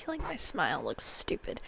feel like my smile looks stupid.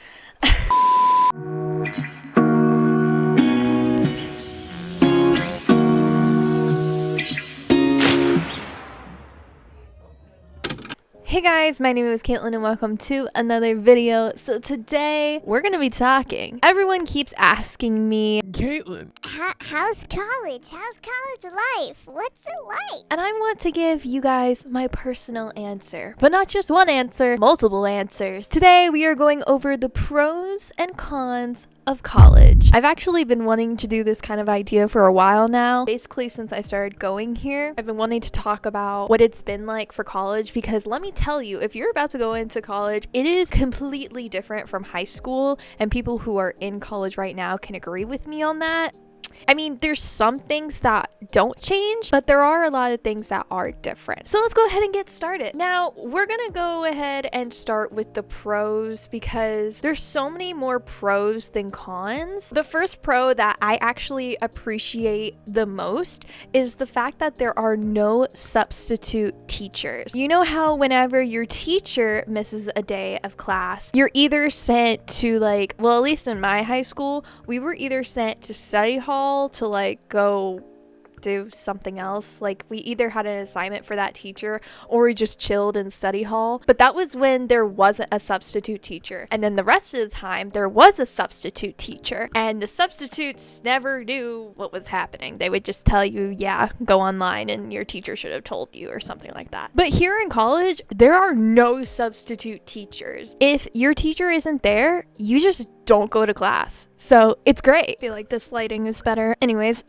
Hey guys, my name is Kaitlyn and welcome to another video. So today we're gonna be talking. Everyone keeps asking me, Kaitlyn, how's college? How's college life? What's it like? and I want to give you guys my personal answer. But not just one answer, multiple answers. Today we are going over the pros and cons of college. I've actually been wanting to do this kind of idea for a while now. Basically, since I started going here, I've been wanting to talk about what it's been like for college, because let me tell you, if you're about to go into college, it is completely different from high school, and people who are in college right now can agree with me on that. I mean, there's some things that don't change, but there are a lot of things that are different. So let's go ahead and get started. Now, we're gonna go ahead and start with the pros because there's so many more pros than cons. The first pro that I actually appreciate the most is the fact that there are no substitute teachers. You know how whenever your teacher misses a day of class, you're either sent to at least in my high school, we were either sent to study hall to go do something else. We either had an assignment for that teacher or we just chilled in study hall. But that was when there wasn't a substitute teacher. And then the rest of the time there was a substitute teacher, and the substitutes never knew what was happening. They would just tell you, yeah, go online, and your teacher should have told you or something like that. But here in college, there are no substitute teachers. If your teacher isn't there, you just don't go to class. So it's great. I feel like this lighting is better. Anyways,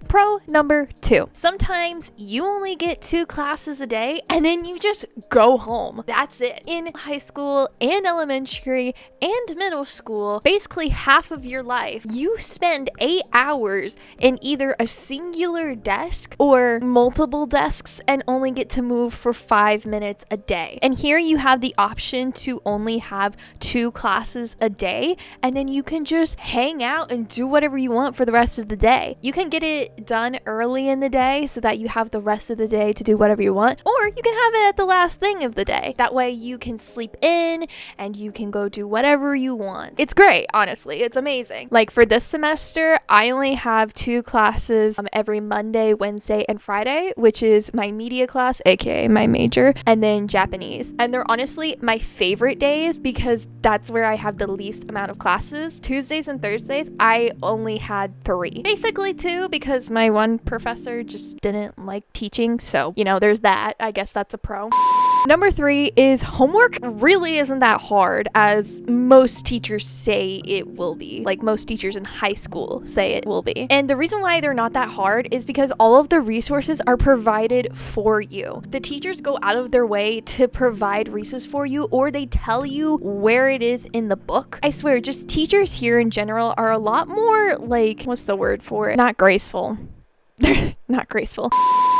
pro number 2. Sometimes you only get 2 classes a day and then you just go home. That's it. In high school and elementary and middle school, basically half of your life, you spend 8 hours in either a singular desk or multiple desks and only get to move for 5 minutes a day. And here you have the option to only have 2 classes a day, and then you can just hang out and do whatever you want for the rest of the day. You can get it done early in the day so that you have the rest of the day to do whatever you want, or you can have it at the last thing of the day. That way you can sleep in and you can go do whatever you want. It's great, honestly. It's amazing. For this semester, I only have 2 classes every Monday, Wednesday, and Friday, which is my media class, aka my major, and then Japanese. And they're honestly my favorite days because that's where I have the least amount of classes. Tuesdays and Thursdays, I only had 3. Basically 2 because my one professor just didn't like teaching. So, there's that. I guess that's a pro. Number 3 is homework really isn't that hard as most teachers say it will be. Most teachers in high school say it will be. And the reason why they're not that hard is because all of the resources are provided for you. The teachers go out of their way to provide resources for you, or they tell you where it is in the book. I swear, just teachers here in general are a lot more what's the word for it? Not graceful. They're not graceful.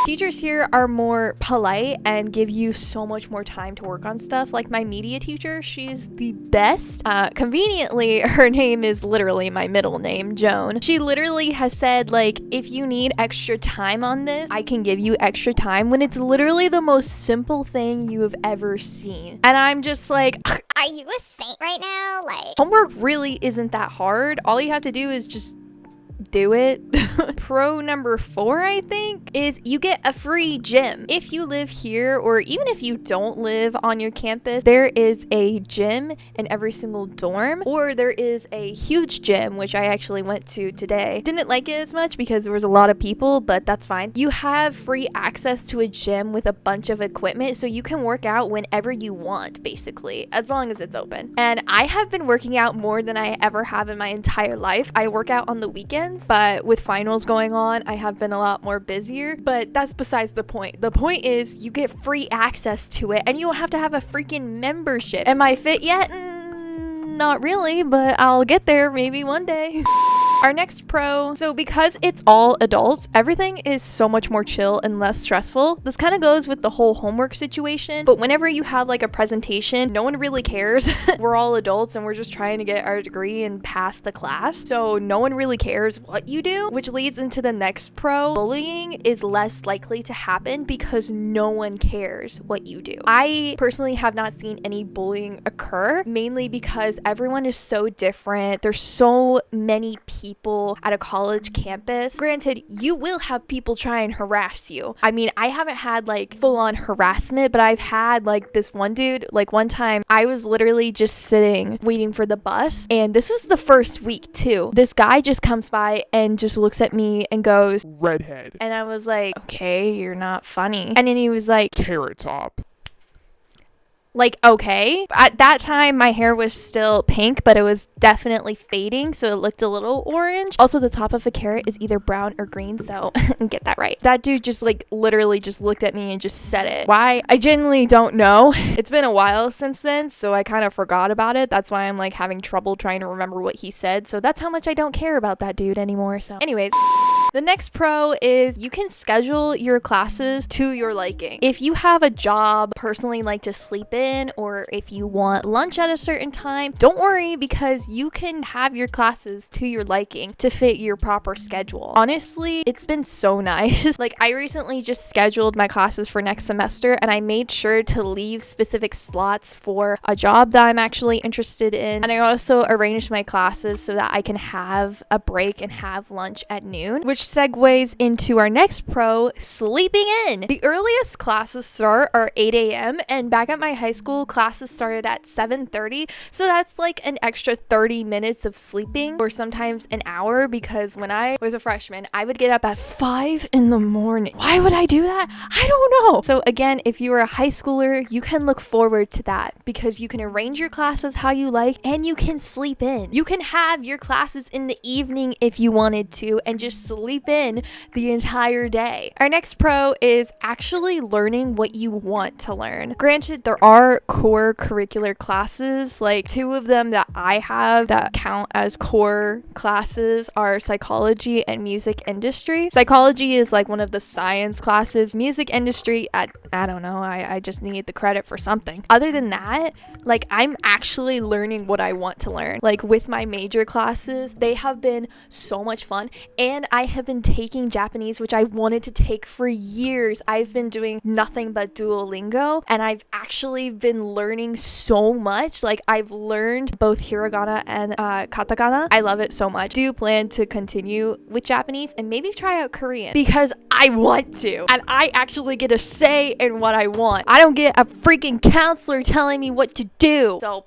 Teachers here are more polite and give you so much more time to work on stuff. Like my media teacher, she's the best. Conveniently, her name is literally my middle name, Joan. She literally has said, if you need extra time on this, I can give you extra time, when it's literally the most simple thing you have ever seen. And I'm just like, are you a saint right now? Homework really isn't that hard. All you have to do is just do it. Pro number 4, I think, is you get a free gym. If you live here, or even if you don't live on your campus, there is a gym in every single dorm, or there is a huge gym, which I actually went to today. Didn't like it as much because there was a lot of people, but that's fine. You have free access to a gym with a bunch of equipment, so you can work out whenever you want, basically, as long as it's open. And I have been working out more than I ever have in my entire life. I work out on the weekends, but with finals going on, I have been a lot more busier, but that's besides the point. The point is you get free access to it and you don't have to have a freaking membership. Am I fit yet? Not really, but I'll get there maybe one day. Our next pro, so because it's all adults, everything is so much more chill and less stressful. This kind of goes with the whole homework situation, but whenever you have like a presentation, no one really cares. We're all adults and we're just trying to get our degree and pass the class, so no one really cares what you do, which leads into the next pro. Bullying is less likely to happen because no one cares what you do. I personally have not seen any bullying occur, mainly because everyone is so different. There's so many people at a college campus. Granted, you will have people try and harass you. I mean, I haven't had like full-on harassment, but I've had like this one dude, like one time I was literally just sitting waiting for the bus, and this was the first week too. This guy just comes by and just looks at me and goes, redhead, and I was like, okay, you're not funny. And then he was like, carrot top. Like, okay. At that time, my hair was still pink, but it was definitely fading, so it looked a little orange. Also, the top of a carrot is either brown or green, so get that right. That dude just like literally just looked at me and just said it. Why? I genuinely don't know. It's been a while since then, so I kind of forgot about it. That's why I'm like having trouble trying to remember what he said. So that's how much I don't care about that dude anymore. So anyways, the next pro is you can schedule your classes to your liking. If you have a job, personally like to sleep in, or if you want lunch at a certain time, don't worry, because you can have your classes to your liking to fit your proper schedule. Honestly, it's been so nice. Like, I recently just scheduled my classes for next semester, and I made sure to leave specific slots for a job that I'm actually interested in. And I also arranged my classes so that I can have a break and have lunch at noon, which segues into our next pro, sleeping in. The earliest classes start are 8 a.m. and back at my high school, classes started at 7:30, so that's like an extra 30 minutes of sleeping, or sometimes an hour, because when I was a freshman, I would get up at 5 in the morning. Why would I do that? I don't know. So again, if you are a high schooler, you can look forward to that, because you can arrange your classes how you like and you can sleep in. You can have your classes in the evening if you wanted to and just sleep in the entire day. Our next pro is actually learning what you want to learn. Granted, there are core curricular classes, like 2 of them that I have that count as core classes are psychology and music industry. Psychology is like one of the science classes. Music industry, I don't know, I just need the credit for something. Other than that, like, I'm actually learning what I want to learn. Like, with my major classes, they have been so much fun, and I have been taking Japanese, which I wanted to take for years. I've been doing nothing but Duolingo, and I've actually been learning so much. Like, I've learned both hiragana and katakana. I love it so much. I do plan to continue with Japanese and maybe try out Korean, because I want to, and I actually get a say in what I want. I don't get a freaking counselor telling me what to do. So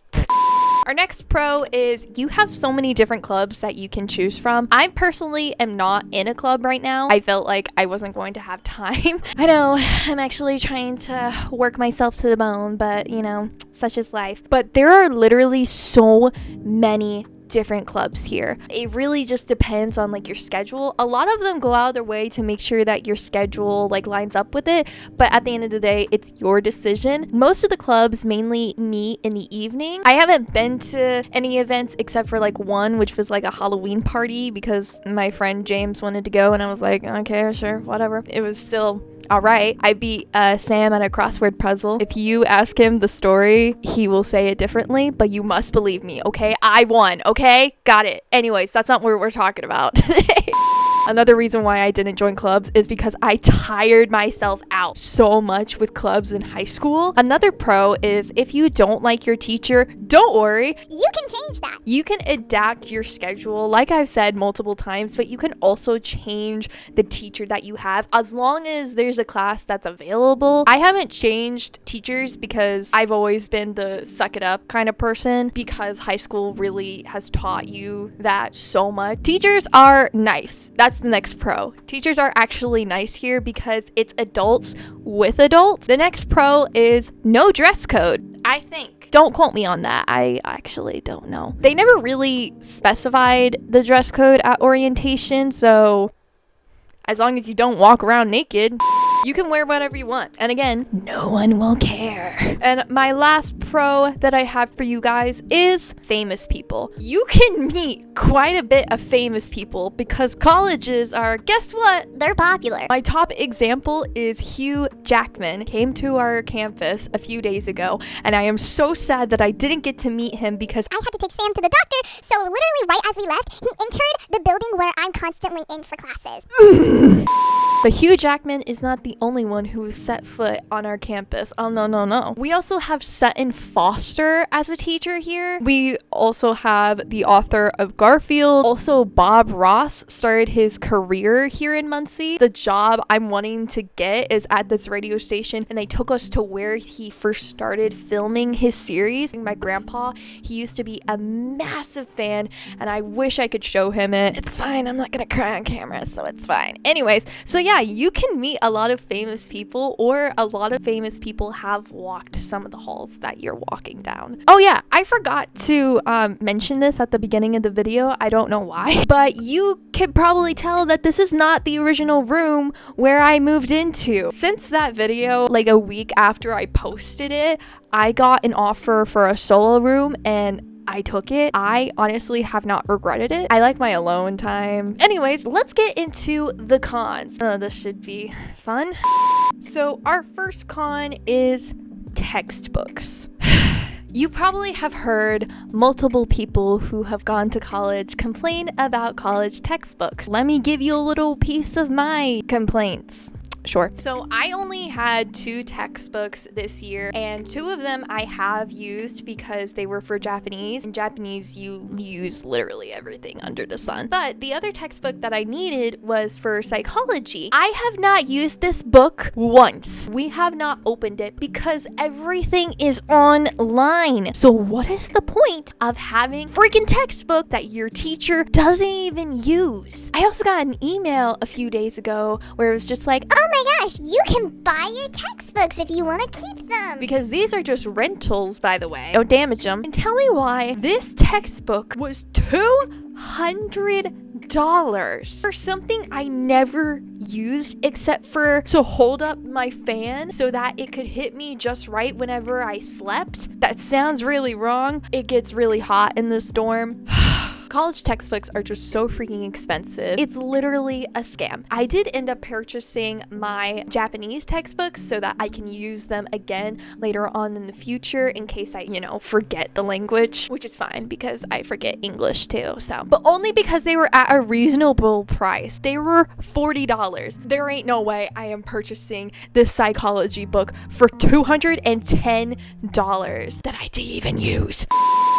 our next pro is you have so many different clubs that you can choose from. I personally am not in a club right now. I felt like I wasn't going to have time. I know, I'm actually trying to work myself to the bone, but you know, such is life. But there are literally so many different clubs here. It really just depends on like your schedule. A lot of them go out of their way to make sure that your schedule like lines up with it, but at the end of the day, it's your decision. Most of the clubs mainly meet in the evening. I haven't been to any events except for like one, which was like a Halloween party, because my friend James wanted to go and I was like, okay, sure, whatever. It was still all right. I beat Sam at a crossword puzzle. If you ask him the story, he will say it differently, but you must believe me, okay? I won, okay? Got it. Anyways, that's not what we're talking about today. Another reason why I didn't join clubs is because I tired myself out so much with clubs in high school. Another pro is if you don't like your teacher, don't worry. You can change that. You can adapt your schedule, like I've said multiple times, but you can also change the teacher that you have as long as there's a class that's available. I haven't changed teachers because I've always been the suck it up kind of person, because high school really has taught you that so much. Teachers are nice. That's the next pro. Teachers are actually nice here because it's adults with adults. The next pro is no dress code, I think. Don't quote me on that. I actually don't know. They never really specified the dress code at orientation, so as long as you don't walk around naked. You can wear whatever you want. And again, no one will care. And my last pro that I have for you guys is famous people. You can meet quite a bit of famous people because colleges are, guess what? They're popular. My top example is Hugh Jackman. Came to our campus a few days ago, and I am so sad that I didn't get to meet him because I had to take Sam to the doctor, so literally right as we left, he entered the building where I'm constantly in for classes. But Hugh Jackman is not the only one who has set foot on our campus. Oh, no. We also have Sutton Foster as a teacher here. We also have the author of Garfield. Also, Bob Ross started his career here in Muncie. The job I'm wanting to get is at this radio station, and they took us to where he first started filming his series. My grandpa, he used to be a massive fan, and I wish I could show him it. It's fine. I'm not gonna cry on camera, so it's fine. Anyways, so yeah, you can meet a lot of famous people, or a lot of famous people have walked some of the halls that you're walking down. Oh yeah, I forgot to mention this at the beginning of the video. I don't know why, but you can probably tell that this is not the original room where I moved into. Since that video, like a week after I posted it, I got an offer for a solo room and I took it. I honestly have not regretted it. I like my alone time. Anyways, let's get into the cons. This should be fun. So our first con is textbooks. You probably have heard multiple people who have gone to college complain about college textbooks. Let me give you a little piece of my complaints. Sure. So I only had 2 textbooks this year, and 2 of them I have used because they were for Japanese. In Japanese, you use literally everything under the sun. But the other textbook that I needed was for psychology. I have not used this book once. We have not opened it because everything is online. So what is the point of having a freaking textbook that your teacher doesn't even use? I also got an email a few days ago where it was just like, Oh my gosh, you can buy your textbooks if you want to keep them. because these are just rentals, by the way. Don't damage them. And tell me why this textbook was $200 for something I never used except for to hold up my fan so that it could hit me just right whenever I slept. That sounds really wrong. It gets really hot in this dorm. College textbooks are just so freaking expensive. It's literally a scam. I did end up purchasing my Japanese textbooks so that I can use them again later on in the future in case I, forget the language, which is fine because I forget English too. But only because they were at a reasonable price. They were $40. There ain't no way I am purchasing this psychology book for $210 that I didn't even use.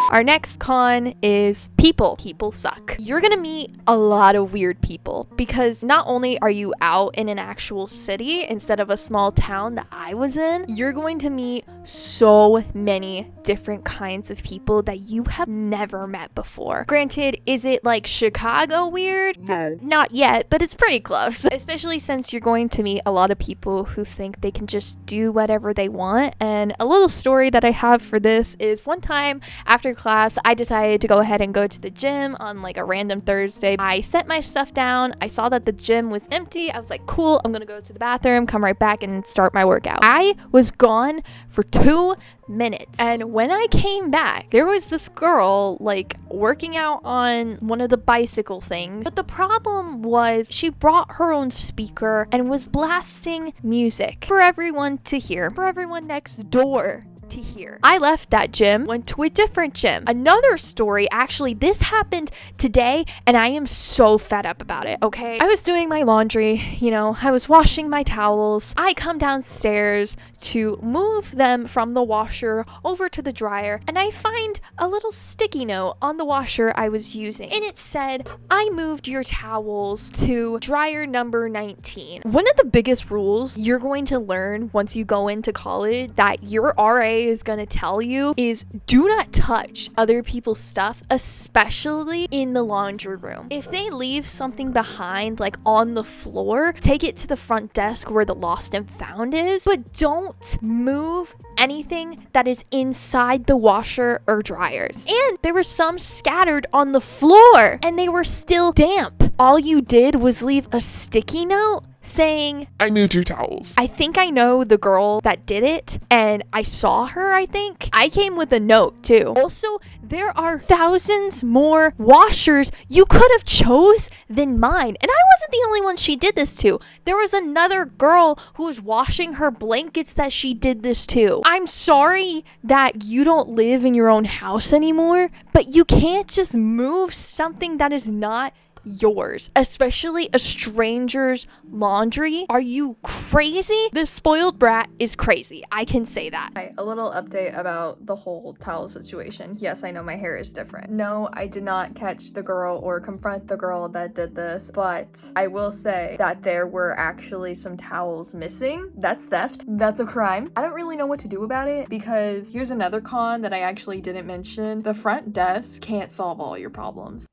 Our next con is people. People suck. You're gonna meet a lot of weird people because not only are you out in an actual city instead of a small town that I was in, you're going to meet so many different kinds of people that you have never met before. Granted, is it like Chicago weird? No. Not yet, but it's pretty close. Especially since you're going to meet a lot of people who think they can just do whatever they want. And a little story that I have for this is one time after class, I decided to go ahead and go to the gym on like a random Thursday. I set my stuff down. I saw that the gym was empty. I was like, cool, I'm gonna go to the bathroom, come right back and start my workout. I was gone for 2 minutes. And when I came back, there was this girl like working out on one of the bicycle things. But the problem was she brought her own speaker and was blasting music for everyone to hear, for everyone next door to hear. I left that gym, went to a different gym. Another story, actually, this happened today and I am so fed up about it, okay? I was doing my laundry, I was washing my towels. I come downstairs to move them from the washer over to the dryer and I find a little sticky note on the washer I was using. And it said, I moved your towels to dryer number 19. One of the biggest rules you're going to learn once you go into college that your RA is going to tell you is do not touch other people's stuff, especially in the laundry room. If they leave something behind, like on the floor, take it to the front desk where the lost and found is, but don't move anything that is inside the washer or dryers. And there were some scattered on the floor and they were still damp. All you did was leave a sticky note saying, I moved your towels. I think I know the girl that did it, and I saw her, I think. I came with a note, too. Also, there are thousands more washers you could have chose than mine. And I wasn't the only one she did this to. There was another girl who was washing her blankets that she did this to. I'm sorry that you don't live in your own house anymore, but you can't just move something that is not yours, especially a stranger's laundry. Are you crazy? This spoiled brat is crazy. I can say that. Hi, a little update about the whole towel situation. Yes, I know my hair is different. No, I did not catch the girl or confront the girl that did this, but I will say that there were actually some towels missing. That's theft. That's a crime. I don't really know what to do about it because here's another con that I actually didn't mention. The front desk can't solve all your problems.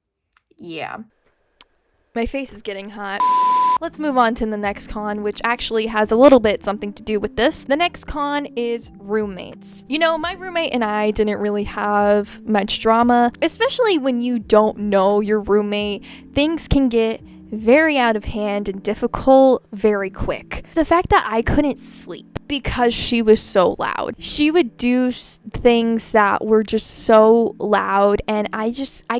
Yeah. My face is getting hot. Let's move on to the next con, which actually has a little bit something to do with this. The next con is roommates. You know, my roommate and I didn't really have much drama, especially when you don't know your roommate. Things can get very out of hand and difficult very quick. The fact that I couldn't sleep because she was so loud. She would do things that were just so loud, and I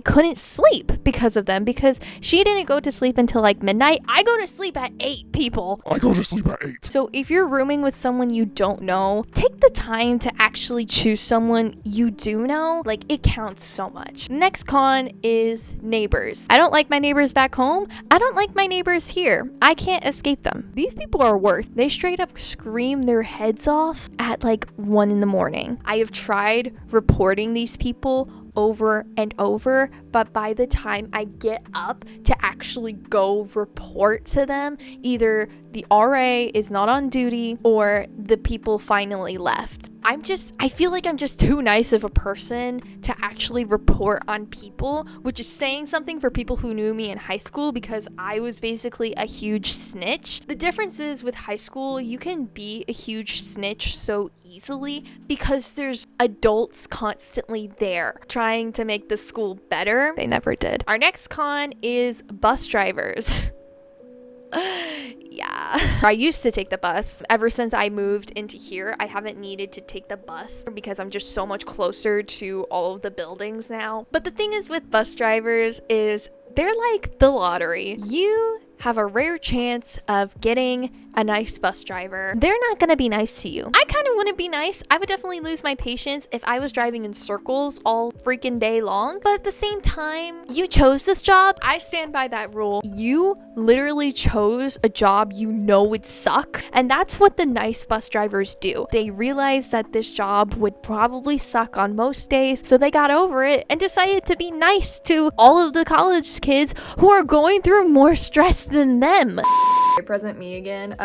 couldn't sleep because of them, because she didn't go to sleep until like midnight. I go to sleep at 8, people. I go to sleep at 8. So if you're rooming with someone you don't know, take the time to actually choose someone you do know. Like, it counts so much. Next con is neighbors. I don't like my neighbors back home. I don't like my neighbors here. I can't escape them. These people are worse. They straight up scream their heads off at like 1 in the morning. I have tried reporting these people over and over, but by the time I get up to actually go report to them, either the RA is not on duty or the people finally left. I feel like I'm just too nice of a person to actually report on people, which is saying something for people who knew me in high school, because I was basically a huge snitch. The difference is with high school, you can be a huge snitch so easily because there's adults constantly there trying to make the school better. They never did. Our next con is bus drivers. Yeah. I used to take the bus. Ever since I moved into here, I haven't needed to take the bus because I'm just so much closer to all of the buildings now. But the thing is with bus drivers is they're like the lottery. You have a rare chance of getting a nice bus driver. They're not gonna be nice to you. I kind of wouldn't be nice. I would definitely lose my patience if I was driving in circles all freaking day long. But at the same time, you chose this job. I stand by that rule. You literally chose a job you know would suck. And that's what the nice bus drivers do. They realized that this job would probably suck on most days, so they got over it and decided to be nice to all of the college kids who are going through more stress than them. Present me again.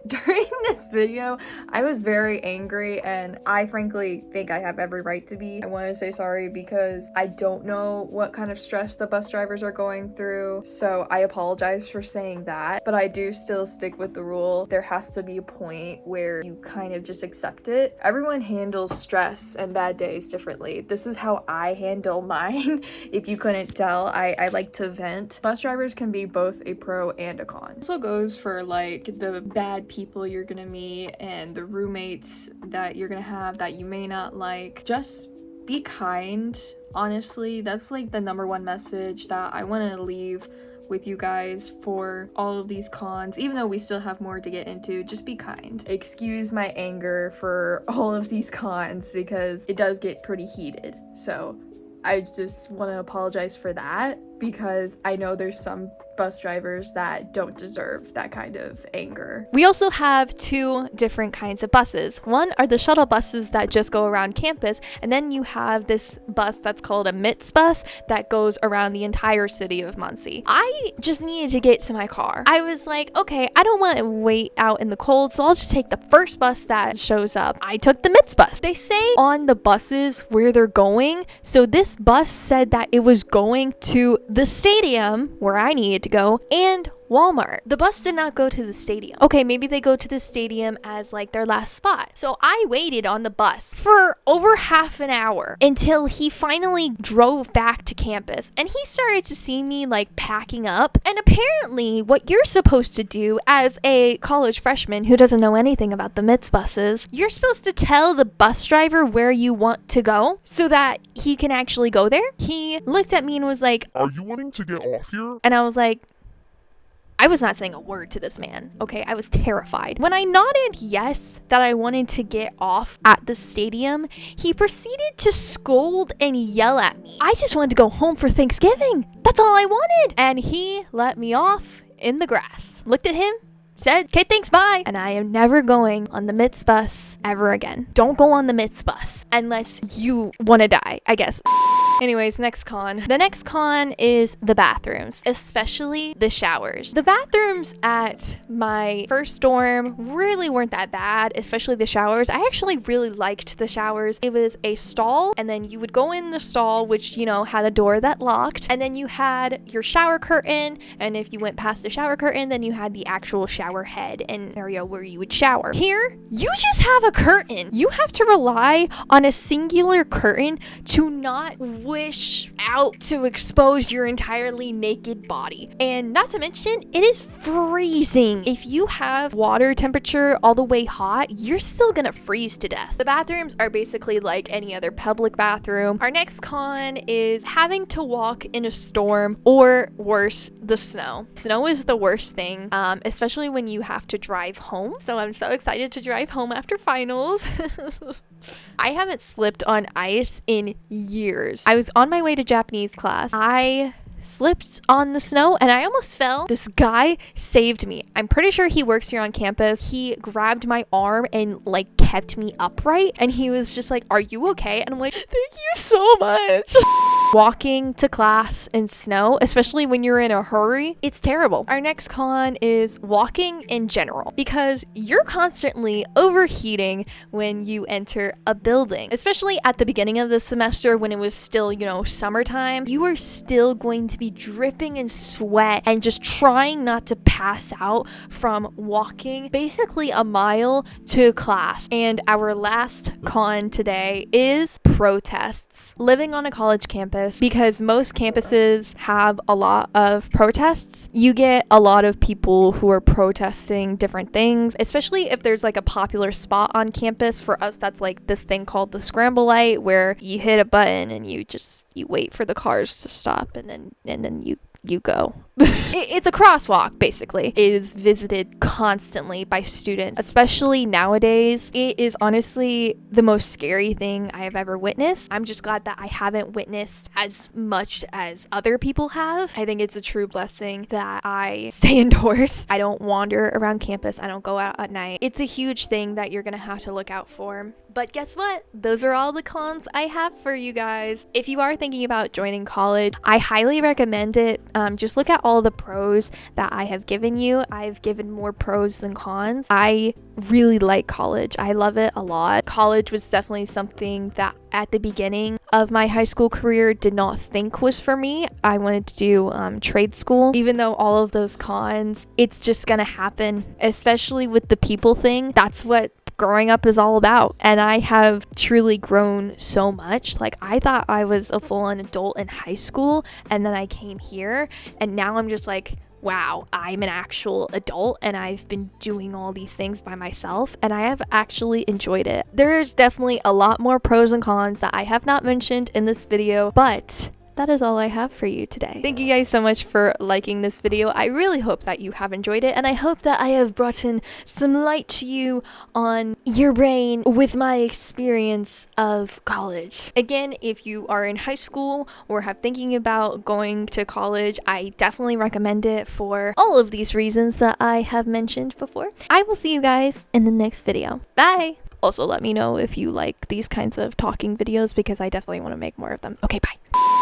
During this video, I was very angry, and I frankly think I have every right to be. I want to say sorry because I don't know what kind of stress the bus drivers are going through, so I apologize for saying that, but I do still stick with the rule. There has to be a point where you kind of just accept it. Everyone handles stress and bad days differently. This is how I handle mine. If you couldn't tell, I like to vent. Bus drivers can be both a pro and a con. Also goes for like the bad people you're gonna meet and the roommates that you're gonna have that you may not like. Just be kind. Honestly, that's like the #1 message that I want to leave with you guys for all of these cons. Even though we still have more to get into, just be kind. Excuse my anger for all of these cons because it does get pretty heated. So I just want to apologize for that because I know there's some bus drivers that don't deserve that kind of anger. We also have 2 different kinds of buses. One are the shuttle buses that just go around campus, and then you have this bus that's called a MITS bus that goes around the entire city of Muncie. I just needed to get to my car. I was like, okay, I don't want to wait out in the cold, so I'll just take the first bus that shows up. I took the MITS bus. They say on the buses where they're going, so this bus said that it was going to the stadium where I needed to go and Walmart. The bus did not go to the stadium. Okay, maybe they go to the stadium as like their last spot. So I waited on the bus for over half an hour until he finally drove back to campus, and he started to see me like packing up. And apparently what you're supposed to do as a college freshman who doesn't know anything about the MITS buses, you're supposed to tell the bus driver where you want to go so that he can actually go there. He looked at me and was like, Are you wanting to get off here? and I was like, I was not saying a word to this man, okay? I was terrified. When I nodded yes that I wanted to get off at the stadium, he proceeded to scold and yell at me. I just wanted to go home for Thanksgiving. That's all I wanted. And he let me off in the grass. Looked at him, said, okay, thanks, bye. And I am never going on the MITS bus ever again. Don't go on the MITS bus unless you want to die, I guess. Anyways, next con. The next con is the bathrooms, especially the showers. The bathrooms at my first dorm really weren't that bad, especially the showers. I actually really liked the showers. It was a stall, and then you would go in the stall, which, you know, had a door that locked, and then you had your shower curtain, and if you went past the shower curtain, then you had the actual shower head and area where you would shower. Here, you just have a curtain. You have to rely on a singular curtain to not wish out to expose your entirely naked body. And not to mention, it is freezing. If you have water temperature all the way hot, you're still gonna freeze to death. The bathrooms are basically like any other public bathroom. Our next con is having to walk in a storm, or worse, the snow. Snow is the worst thing, especially when you have to drive home. So I'm so excited to drive home after finals. I haven't slipped on ice in years. I was on my way to Japanese class. I slipped on the snow and I almost fell. This guy saved me. I'm pretty sure he works here on campus. He grabbed my arm and like kept me upright, and he was just like, are you okay? And I'm like, thank you so much. Walking to class in snow, especially when you're in a hurry, it's terrible. Our next con is walking in general, because you're constantly overheating when you enter a building, especially at the beginning of the semester when it was still, you know, summertime. You are still going to be dripping in sweat and just trying not to pass out from walking basically a mile to class. And our last con today is protests. Living on a college campus, because most campuses have a lot of protests, you get a lot of people who are protesting different things, especially if there's like a popular spot on campus. For us, that's like this thing called the scramble light, where you hit a button and you wait for the cars to stop, and then you go. It's a crosswalk, basically. It is visited constantly by students, especially nowadays. It is honestly the most scary thing I have ever witnessed. I'm just glad that I haven't witnessed as much as other people have. I think it's a true blessing that I stay indoors. I don't wander around campus. I don't go out at night. It's a huge thing that you're gonna have to look out for. But guess what? Those are all the cons I have for you guys. If you are thinking about joining college, I highly recommend it. Just look at all the pros that I have given you. I've given more pros than cons. I really like college. I love it a lot. College was definitely something that at the beginning of my high school career did not think was for me. I wanted to do trade school. Even though all of those cons, it's just gonna happen, especially with the people thing. That's what growing up is all about. And I have truly grown so much. Like, I thought I was a full-on adult in high school, and then I came here, and now I'm just like, wow, I'm an actual adult, and I've been doing all these things by myself, and I have actually enjoyed it. There's definitely a lot more pros and cons that I have not mentioned in this video, but that is all I have for you today. Thank you guys so much for liking this video. I really hope that you have enjoyed it, and I hope that I have brought in some light to you on your brain with my experience of college. Again, if you are in high school or have thinking about going to college, I definitely recommend it for all of these reasons that I have mentioned before. I will see you guys in the next video. Bye! Also, let me know if you like these kinds of talking videos, because I definitely want to make more of them. Okay, bye.